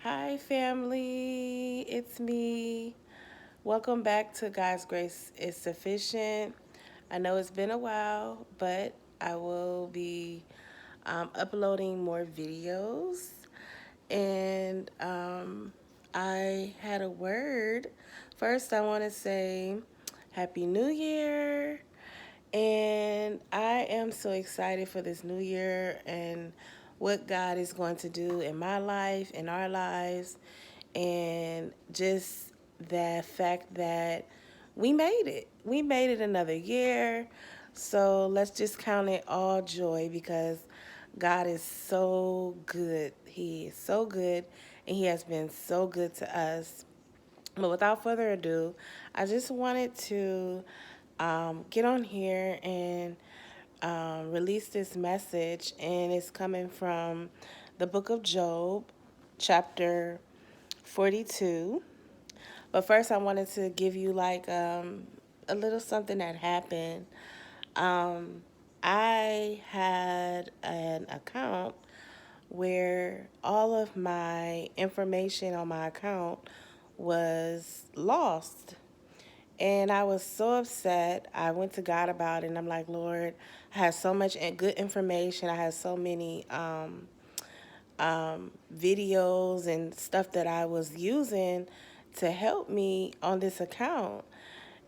Hi, family. It's me. Welcome back to God's Grace is Sufficient. I know it's been a while, but I will be uploading more videos. And I had a word. First, I want to say Happy New Year. And I am so excited for this new year and what God is going to do in my life, in our lives, and just the fact that we made it. We made it another year. So let's just count it all joy because God is so good. He is so good and He has been so good to us. But without further ado, I just wanted to get on here and release this message, and it's coming from the book of Job, chapter 42. But first, I wanted to give you like a little something that happened. Um, I had an account where all of my information on my account was lost. And I was so upset. I went to God about it, and I'm like, Lord, I had so much good information. I had so many videos and stuff that I was using to help me on this account.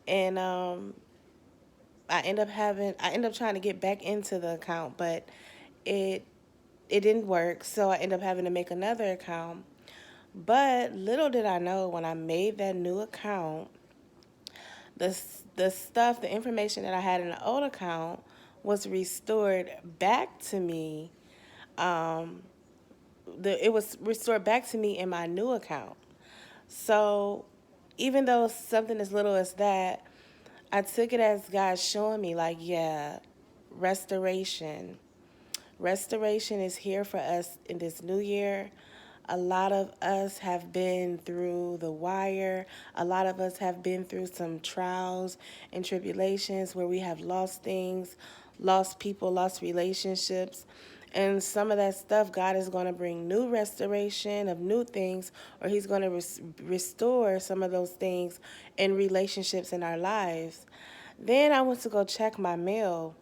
And I end up trying to get back into the account, but it it didn't work. So I ended up having to make another account. But little did I know when I made that new account, the the information that I had in the old account was restored back to me. Um, it was restored back to me in my new account. So even though it's something as little as that, I took it as God showing me, like, yeah, restoration. Restoration is here for us in this new year. A lot of us have been through the wire. A lot of us have been through some trials and tribulations where we have lost things, lost people, lost relationships. And some of that stuff, God is going to bring new restoration of new things, or He's going to restore some of those things in relationships in our lives. Then I went to go check my mail,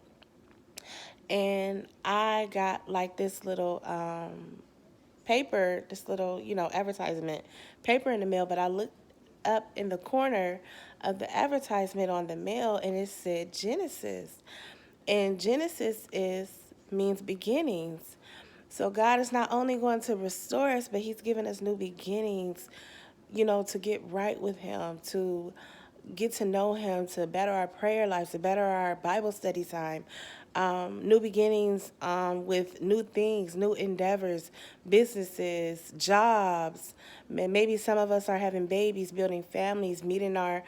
and I got like this little paper, this little, advertisement paper in the mail, but I looked up in the corner of the advertisement on the mail and it said Genesis. And Genesis is means beginnings. So God is not only going to restore us, but He's given us new beginnings, to get right with Him, to get to know Him, to better our prayer lives, to better our Bible study time. New beginnings with new things, new endeavors, businesses, jobs. Maybe some of us are having babies, building families, meeting our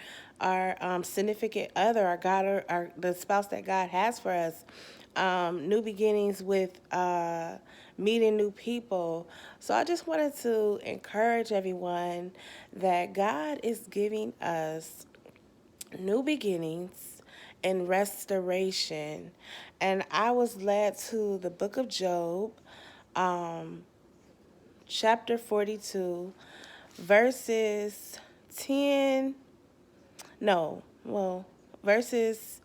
significant other, our God, our the spouse that God has for us. New beginnings with meeting new people. So I just wanted to encourage everyone that God is giving us new beginnings and restoration. And I was led to the book of Job, um, chapter 42, verses 10, no, well, verses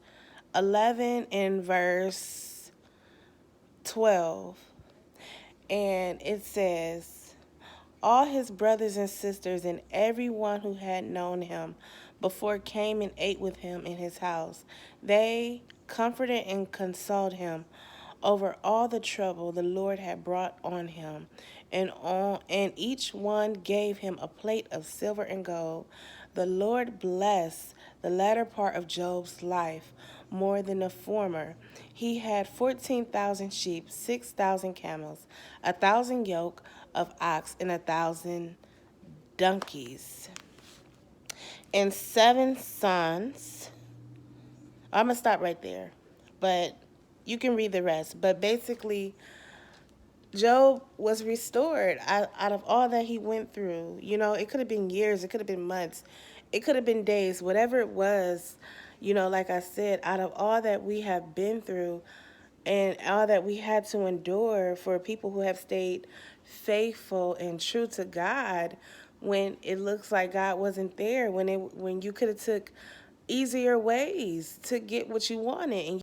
11 and verse 12. And it says, all his brothers and sisters and everyone who had known him before came and ate with him in his house. They comforted and consoled him over all the trouble the Lord had brought on him. And each one gave him a plate of silver and gold. The Lord blessed the latter part of Job's life more than the former. He had 14,000 sheep, 6,000 camels, 1,000 yoke of ox, and 1,000 donkeys, and 7 sons. I'm going to stop right there, but you can read the rest. But basically, Job was restored out of all that he went through. It could have been years, it could have been months, it could have been days, whatever it was. Like I said, out of all that we have been through and all that we had to endure for people who have stayed faithful and true to God when it looks like God wasn't there, when you could have took easier ways to get what you wanted, and